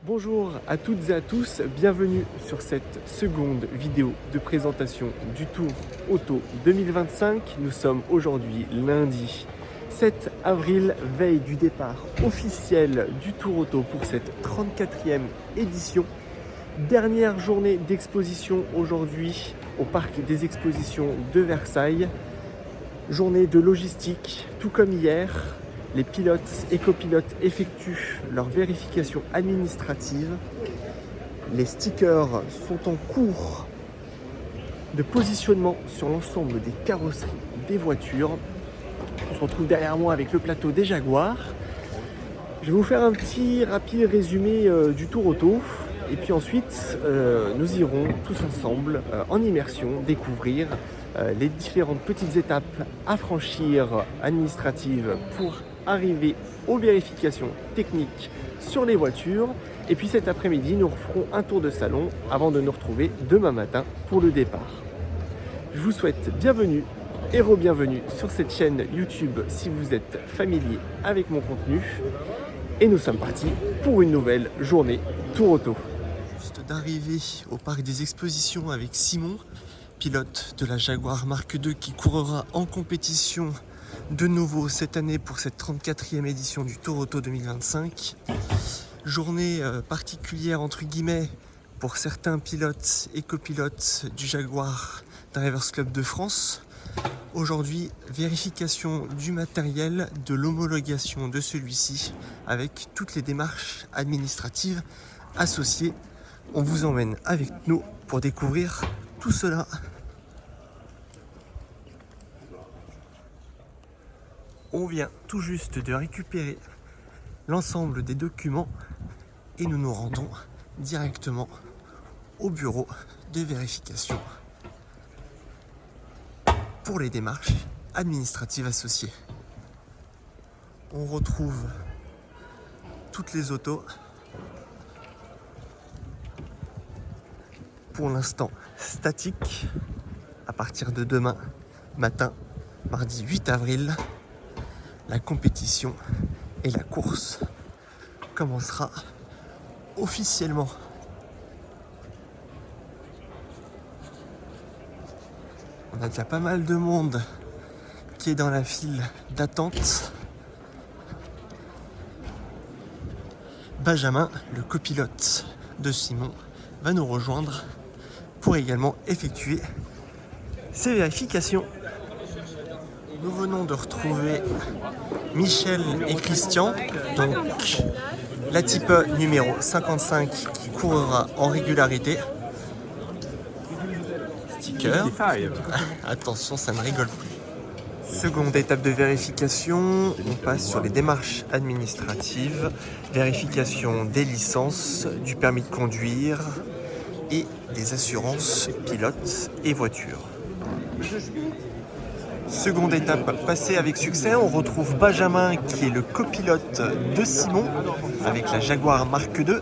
Bonjour à toutes et à tous, bienvenue sur cette seconde vidéo de présentation du Tour Auto 2025. Nous sommes aujourd'hui lundi 7 avril, veille du départ officiel du Tour Auto pour cette 34e édition. Dernière journée d'exposition aujourd'hui au Parc des Expositions de Versailles. Journée de logistique, tout comme hier. Les pilotes et copilotes effectuent leur vérification administrative. Les stickers sont en cours de positionnement sur l'ensemble des carrosseries des voitures. On se retrouve derrière moi avec le plateau des Jaguars. Je vais vous faire un petit rapide résumé du Tour Auto. Et puis ensuite, nous irons tous ensemble en immersion découvrir les différentes petites étapes à franchir administratives pour arriver aux vérifications techniques sur les voitures. Et puis cet après-midi, nous referons un tour de salon avant de nous retrouver demain matin pour le départ. Je vous souhaite bienvenue et re-bienvenue sur cette chaîne YouTube si vous êtes familier avec mon contenu. Et nous sommes partis pour une nouvelle journée Tour Auto. Juste d'arriver au Parc des Expositions avec Simon, pilote de la Jaguar Mark II qui courera en compétition de nouveau cette année pour cette 34e édition du Tour Auto 2025. Journée particulière entre guillemets pour certains pilotes et copilotes du Jaguar Drivers Club de France. Aujourd'hui, vérification du matériel, de l'homologation de celui-ci avec toutes les démarches administratives associées. On vous emmène avec nous pour découvrir tout cela. On vient tout juste de récupérer l'ensemble des documents et nous nous rendons directement au bureau de vérification pour les démarches administratives associées. On retrouve toutes les autos. Pour l'instant statiques. À partir de demain matin, mardi 8 avril, la compétition et la course commencera officiellement. On a déjà pas mal de monde qui est dans la file d'attente. Benjamin, le copilote de Simon, va nous rejoindre pour également effectuer ces vérifications. Nous venons de retrouver Michel et Christian, donc la type numéro 55 qui courra en régularité. Sticker. Attention, ça ne rigole plus. Seconde étape de vérification, on passe sur les démarches administratives, vérification des licences, du permis de conduire et des assurances pilotes et voitures. Seconde étape passée avec succès, on retrouve Benjamin qui est le copilote de Simon avec la Jaguar Mark II.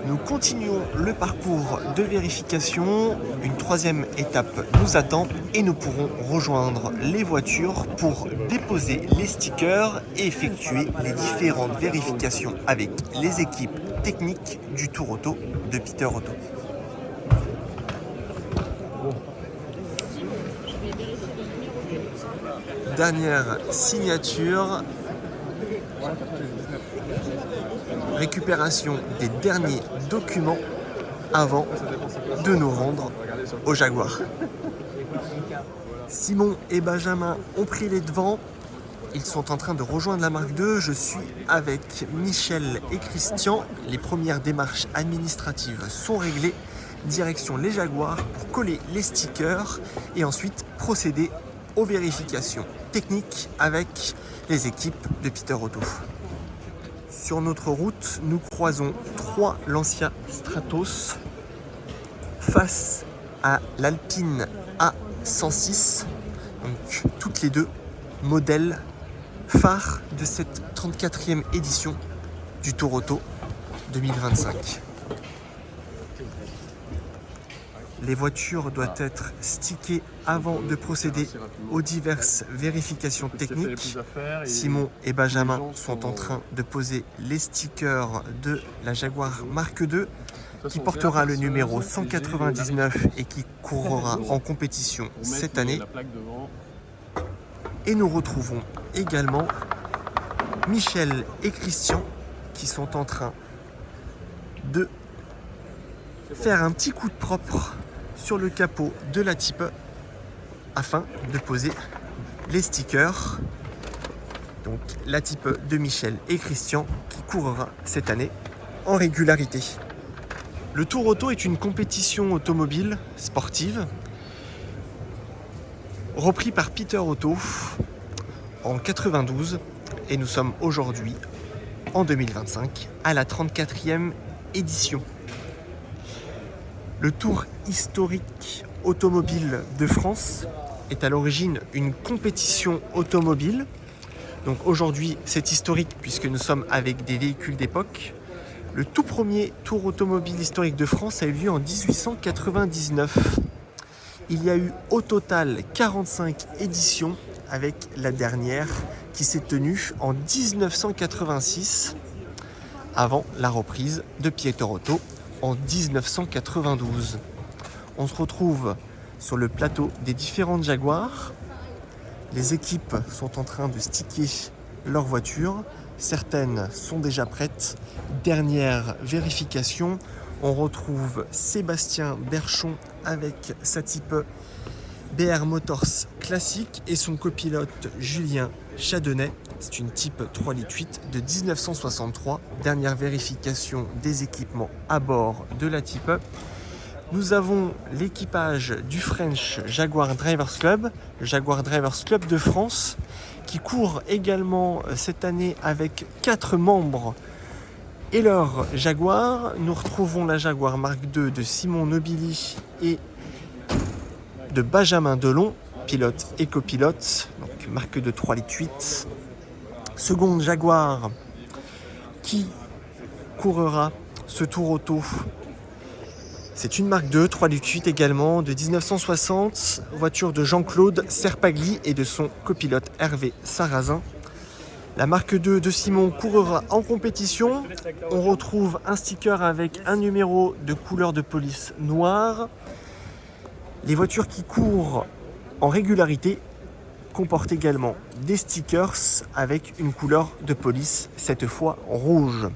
Nous continuons le parcours de vérification. Une troisième étape nous attend et nous pourrons rejoindre les voitures pour déposer les stickers et effectuer les différentes vérifications avec les équipes techniques du Tour Auto de Peter Auto. Dernière signature, récupération des derniers documents avant de nous rendre au Jaguar. Simon et Benjamin ont pris les devants. Ils sont en train de rejoindre la Mark II. Je suis avec Michel et Christian. Les premières démarches administratives sont réglées. Direction les Jaguars pour coller les stickers et ensuite procéder aux vérifications techniques avec les équipes de Peter Auto. Sur notre route, nous croisons 3 Lancia Stratos face à l'Alpine A106, donc toutes les deux modèles phares de cette 34e édition du Tour Auto 2025. Les voitures doivent être stickées avant de procéder aux diverses vérifications techniques. Simon et Benjamin sont en train de poser les stickers de la Jaguar Mark II qui portera le numéro 199 et qui courra en compétition cette année. Et nous retrouvons également Michel et Christian qui sont en train de faire un petit coup de propre sur le capot de la Type afin de poser les stickers. Donc la Type de Michel et Christian qui courra cette année en régularité. Le Tour Auto est une compétition automobile sportive repris par Peter Auto en 92 et nous sommes aujourd'hui en 2025 à la 34e édition. Le Tour historique automobile de France est à l'origine une compétition automobile. Donc aujourd'hui c'est historique puisque nous sommes avec des véhicules d'époque. Le tout premier Tour automobile historique de France a eu lieu en 1899. Il y a eu au total 45 éditions avec la dernière qui s'est tenue en 1986 avant la reprise de Peter Auto en 1992. On se retrouve sur le plateau des différentes Jaguars. Les équipes sont en train de sticker leurs voitures. Certaines sont déjà prêtes. Dernière vérification. On retrouve Sébastien Berchon avec sa Type BR Motors classique et son copilote Julien Chadonnet. C'est une Type 3,8 litres de 1963. Dernière vérification des équipements à bord de la Type. Nous avons l'équipage du French Jaguar Drivers Club, le Jaguar Drivers Club de France, qui court également cette année avec 4 membres et leur Jaguar. Nous retrouvons la Jaguar Mark II de Simon Nobili et de Benjamin Delon, pilote et copilote, donc Mark II 3,8 litres. Seconde Jaguar qui courra ce Tour Auto. C'est une Mark II 3,8 litres également de 1960, voiture de Jean-Claude Serpagli et de son copilote Hervé Sarrazin. La Mark II de Simon courra en compétition. On retrouve un sticker avec un numéro de couleur de police noire. Les voitures qui courent en régularité comportent également des stickers avec une couleur de police, cette fois rouge.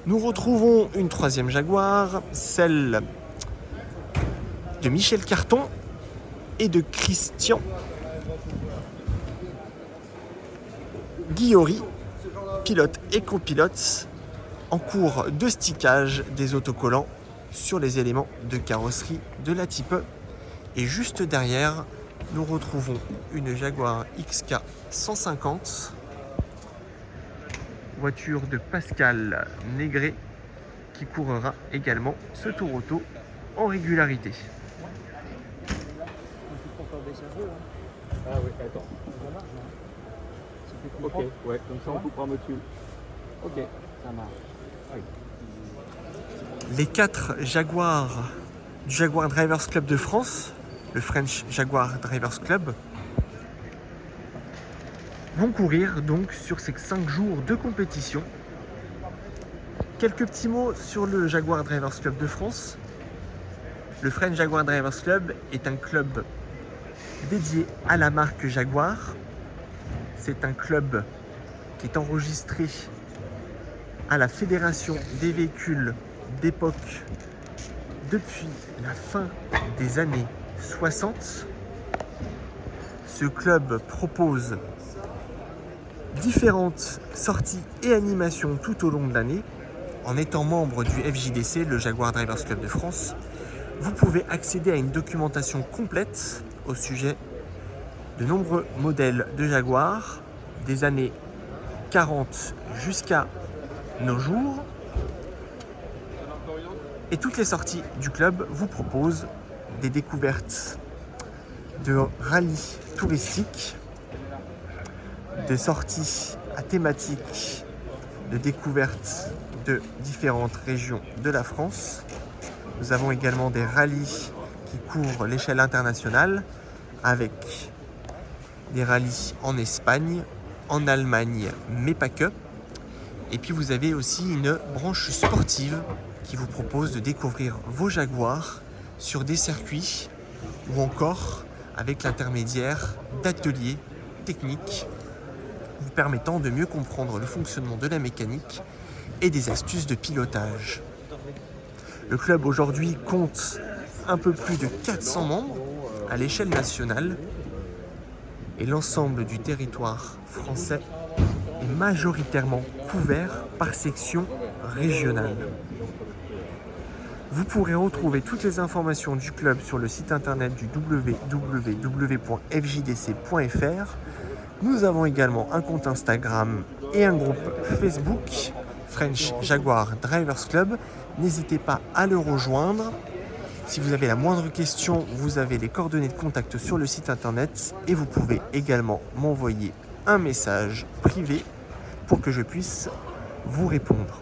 Nous retrouvons une troisième Jaguar, celle de Michel Carton et de Christian Guillory, pilote et copilote, en cours de stickage des autocollants sur les éléments de carrosserie de la Type. Et juste derrière, nous retrouvons une Jaguar XK 150, voiture de Pascal Négré, qui courra également ce Tour Auto en régularité. Ah oui, attends. Ok, ouais, comme ça on coupera en module. Ok, ça marche. Oui. Les 4 Jaguars du Jaguar Drivers Club de France, le French Jaguar Drivers Club, vont courir donc sur ces 5 jours de compétition. Quelques petits mots sur le Jaguar Drivers Club de France. Le French Jaguar Drivers Club est un club dédié à la marque Jaguar. C'est un club qui est enregistré à la Fédération des véhicules d'époque depuis la fin des années 60. Ce club propose différentes sorties et animations tout au long de l'année. En étant membre du FJDC, le Jaguar Drivers Club de France, vous pouvez accéder à une documentation complète au sujet de nombreux modèles de Jaguar, des années 40 jusqu'à nos jours. Et toutes les sorties du club vous proposent des découvertes de rallyes touristiques, des sorties à thématique de découverte de différentes régions de la France. Nous avons également des rallyes qui couvrent l'échelle internationale avec des rallyes en Espagne, en Allemagne, mais pas que. Et puis vous avez aussi une branche sportive qui vous propose de découvrir vos Jaguars sur des circuits ou encore avec l'intermédiaire d'ateliers techniques vous permettant de mieux comprendre le fonctionnement de la mécanique et des astuces de pilotage. Le club aujourd'hui compte un peu plus de 400 membres à l'échelle nationale et l'ensemble du territoire français est majoritairement couvert par section régionale. Vous pourrez retrouver toutes les informations du club sur le site internet du www.fjdc.fr. Nous avons également un compte Instagram et un groupe Facebook, French Jaguar Drivers Club. N'hésitez pas à le rejoindre. Si vous avez la moindre question, vous avez les coordonnées de contact sur le site internet et vous pouvez également m'envoyer un message privé pour que je puisse vous répondre.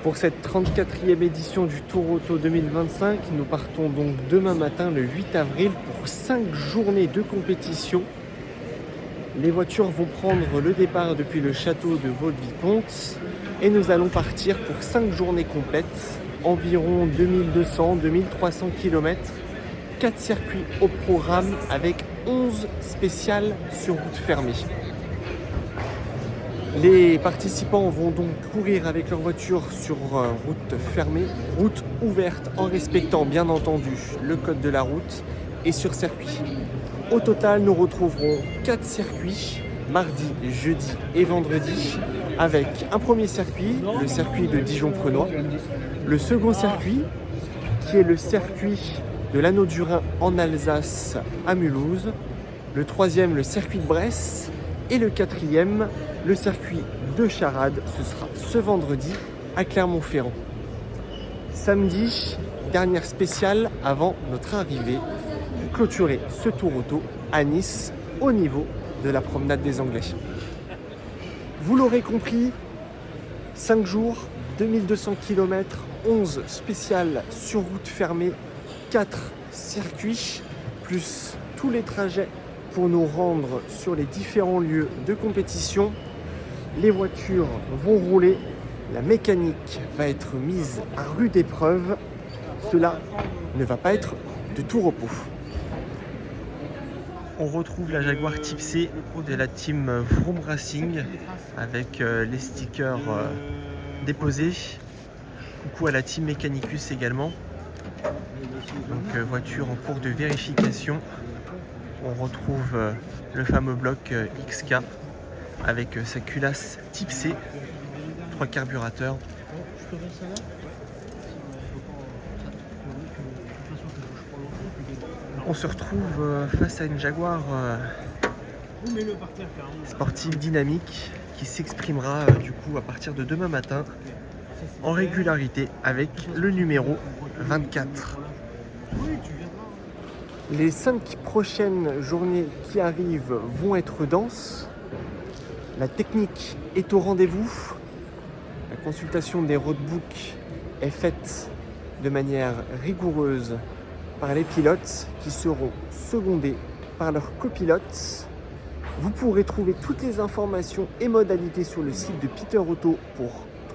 Pour cette 34e édition du Tour Auto 2025, nous partons donc demain matin le 8 avril pour 5 journées de compétition. Les voitures vont prendre le départ depuis le château de Vaux-le-Vicomte et nous allons partir pour 5 journées complètes, environ 2200-2300 km, 4 circuits au programme avec 11 spéciales sur route fermée. Les participants vont donc courir avec leur voiture sur route fermée, route ouverte en respectant bien entendu le code de la route et sur circuit. Au total, nous retrouverons 4 circuits, mardi, jeudi et vendredi, avec un premier circuit, le circuit de Dijon-Prenois, le second circuit qui est le circuit de l'Anneau du Rhin en Alsace à Mulhouse, le troisième, le circuit de Bresse, et le quatrième, le circuit de Charade, ce sera ce vendredi à Clermont-Ferrand. Samedi, dernière spéciale avant notre arrivée pour clôturer ce tour auto à Nice au niveau de la promenade des Anglais. Vous l'aurez compris, 5 jours, 2200 km, 11 spéciales sur route fermée, 4 circuits, plus tous les trajets pour nous rendre sur les différents lieux de compétition. Les voitures vont rouler, la mécanique va être mise à rude épreuve. Cela ne va pas être de tout repos. On retrouve la Jaguar Type C de la team Vroom Racing avec les stickers déposés. Coucou à la team Mechanicus également. Donc voiture en cours de vérification. On retrouve le fameux bloc XK avec sa culasse Type C, 3 carburateurs. On se retrouve face à une Jaguar sportive dynamique qui s'exprimera du coup à partir de demain matin en régularité avec le numéro 24. Les 5 prochaines journées qui arrivent vont être denses. La technique est au rendez-vous. La consultation des roadbooks est faite de manière rigoureuse par les pilotes qui seront secondés par leurs copilotes. Vous pourrez trouver toutes les informations et modalités sur le site de Peter Auto pour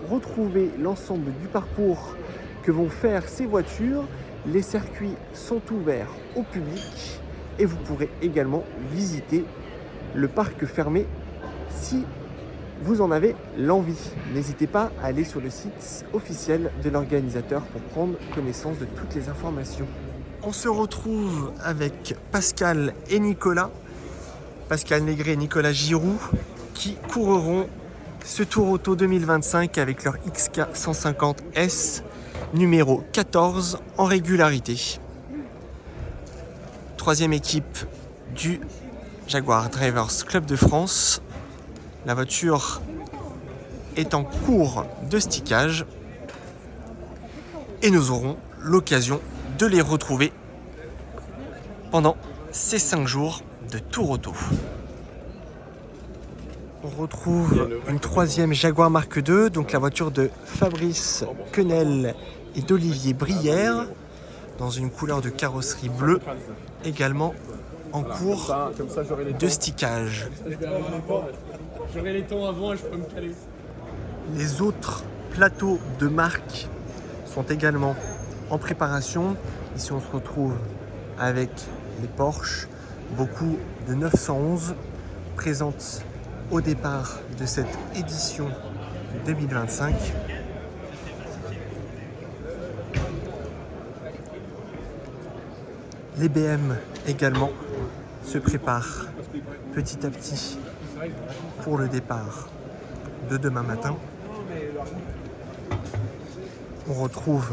retrouver l'ensemble du parcours que vont faire ces voitures. Les circuits sont ouverts au public et vous pourrez également visiter le parc fermé si vous en avez l'envie. N'hésitez pas à aller sur le site officiel de l'organisateur pour prendre connaissance de toutes les informations. On se retrouve avec Pascal et Nicolas, Pascal Négret et Nicolas Giroux, qui courront ce Tour Auto 2025 avec leur XK 150S numéro 14 en régularité. Troisième équipe du Jaguar Drivers Club de France. La voiture est en cours de stickage et nous aurons l'occasion de les retrouver pendant ces 5 jours de Tour Auto. On retrouve une troisième Jaguar Mark II, donc la voiture de Fabrice Quenel et d'Olivier Brière, dans une couleur de carrosserie bleue, également en cours de stickage. J'aurai les temps avant et je peux me caler. Les autres plateaux de marque sont également en préparation. Ici, on se retrouve avec les Porsche, beaucoup de 911 présentes au départ de cette édition 2025. Les BM également se préparent petit à petit pour le départ de demain matin. On retrouve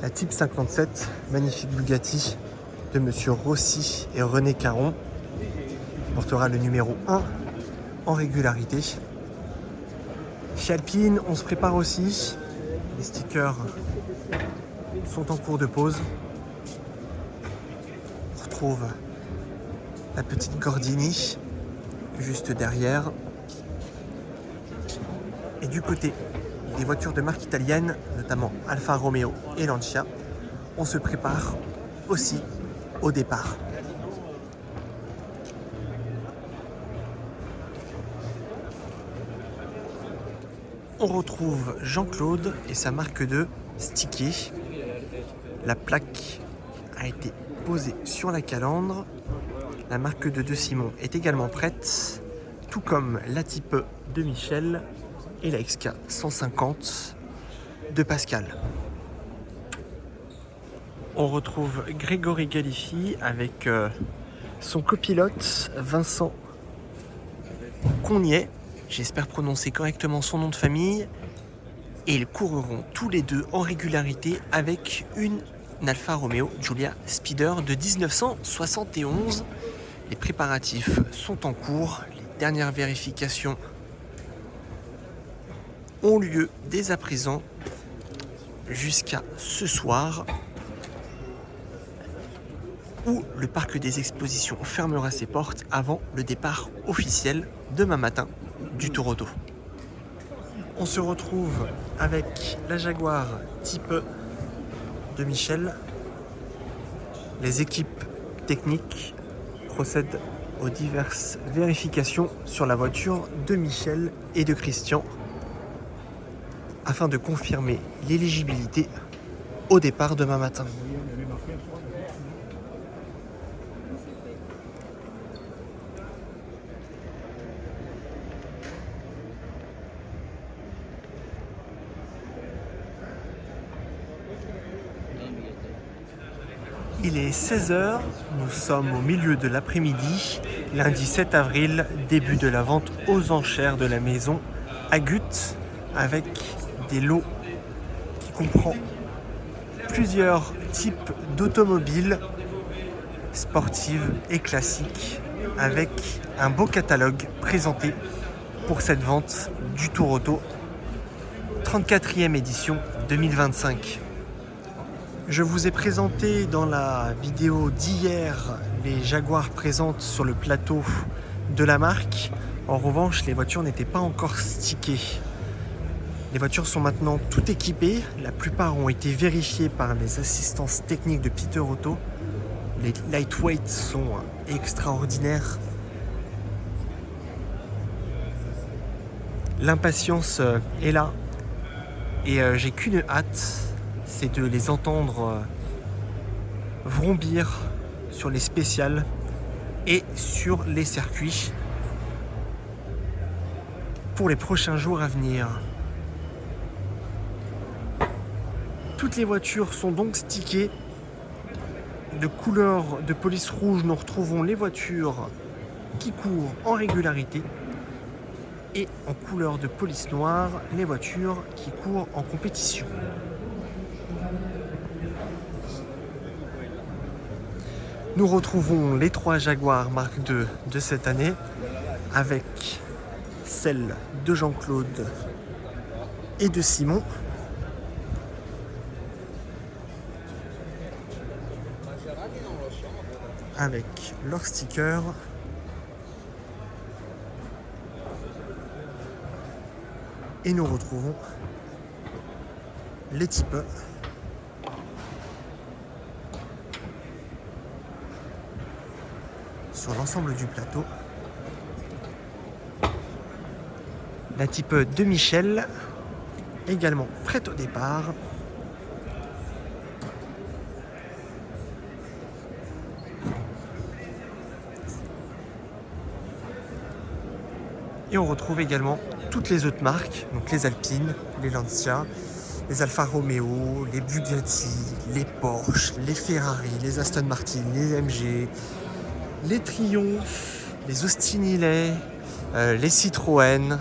la Type 57, magnifique Bugatti de Monsieur Rossi et René Caron, portera le numéro 1 en régularité. Chez Alpine, on se prépare aussi. Les stickers sont en cours de pose. On retrouve la petite Gordini juste derrière. Et du côté des voitures de marque italienne, notamment Alfa Romeo et Lancia, on se prépare aussi au départ. On retrouve Jean-Claude et sa marque II stickée. La plaque a été posée sur la calandre. La marque II de Simon est également prête, tout comme la Type E de Michel et la XK 150 de Pascal. On retrouve Grégory Galifi avec son copilote Vincent Cognet. J'espère prononcer correctement son nom de famille. Et ils courront tous les deux en régularité avec une Alfa Romeo Giulia Speeder de 1971. Les préparatifs sont en cours. Les dernières vérifications ont lieu dès à présent jusqu'à ce soir, où le parc des expositions fermera ses portes avant le départ officiel demain matin du Tour Auto. On se retrouve avec la Jaguar Type E de Michel. Les équipes techniques procèdent aux diverses vérifications sur la voiture de Michel et de Christian afin de confirmer l'éligibilité au départ demain matin. Il est 16h, nous sommes au milieu de l'après-midi, lundi 7 avril, début de la vente aux enchères de la maison Agut, avec des lots qui comprend plusieurs types d'automobiles sportives et classiques, avec un beau catalogue présenté pour cette vente du Tour Auto 34e édition 2025. Je vous ai présenté dans la vidéo d'hier les Jaguars présentes sur le plateau de la marque. En revanche, les voitures n'étaient pas encore stickées. Les voitures sont maintenant toutes équipées. La plupart ont été vérifiées par les assistances techniques de Peter Auto. Les lightweights sont extraordinaires. L'impatience est là. Et j'ai qu'une hâte, c'est de les entendre vrombir sur les spéciales et sur les circuits pour les prochains jours à venir. Toutes les voitures sont donc stickées. De couleur de police rouge, nous retrouvons les voitures qui courent en régularité. Et en couleur de police noire, les voitures qui courent en compétition. Nous retrouvons les 3 Jaguars Mark II de cette année avec celle de Jean-Claude et de Simon. Avec leur sticker. Et nous retrouvons les types sur l'ensemble du plateau. La type de Michel, également prête au départ. Et on retrouve également toutes les autres marques, donc les Alpine, les Lancia, les Alfa Romeo, les Bugatti, les Porsche, les Ferrari, les Aston Martin, les MG, les Triumph, les Austin Hillet, les Citroën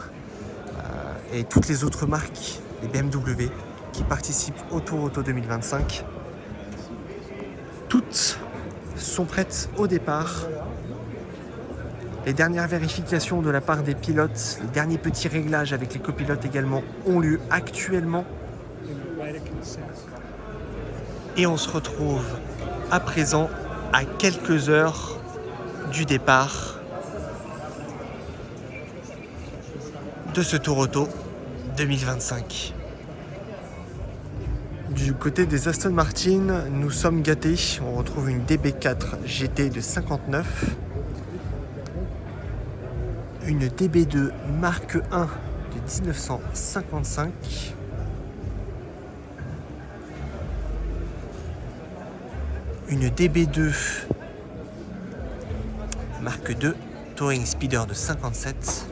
et toutes les autres marques, les BMW qui participent au Tour Auto 2025. Toutes sont prêtes au départ. Les dernières vérifications de la part des pilotes, les derniers petits réglages avec les copilotes également ont lieu actuellement. Et on se retrouve à présent à quelques heures du départ de ce Tour Auto 2025. Du côté des Aston Martin, nous sommes gâtés. On retrouve une DB4 GT de 59. Une DB2 Marque 1 de 1955. Une DB2 Marque 2 Touring Speeder de 57.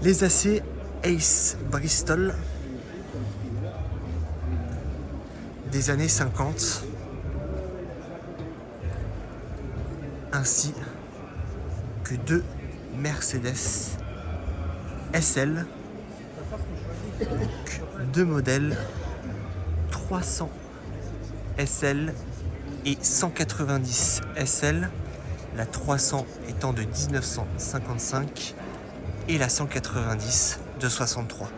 Les AC Ace Bristol des années 50. Ainsi que deux Mercedes SL, deux modèles 300 SL et 190 SL, la 300 étant de 1955 et la 190 de 63.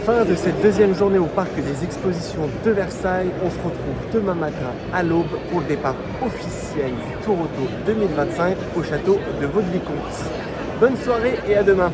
Fin de cette deuxième journée au parc des expositions de Versailles. On se retrouve demain matin à l'aube pour le départ officiel du Tour Auto 2025 au château de Vaux-de-Vicomte. Bonne soirée et à demain.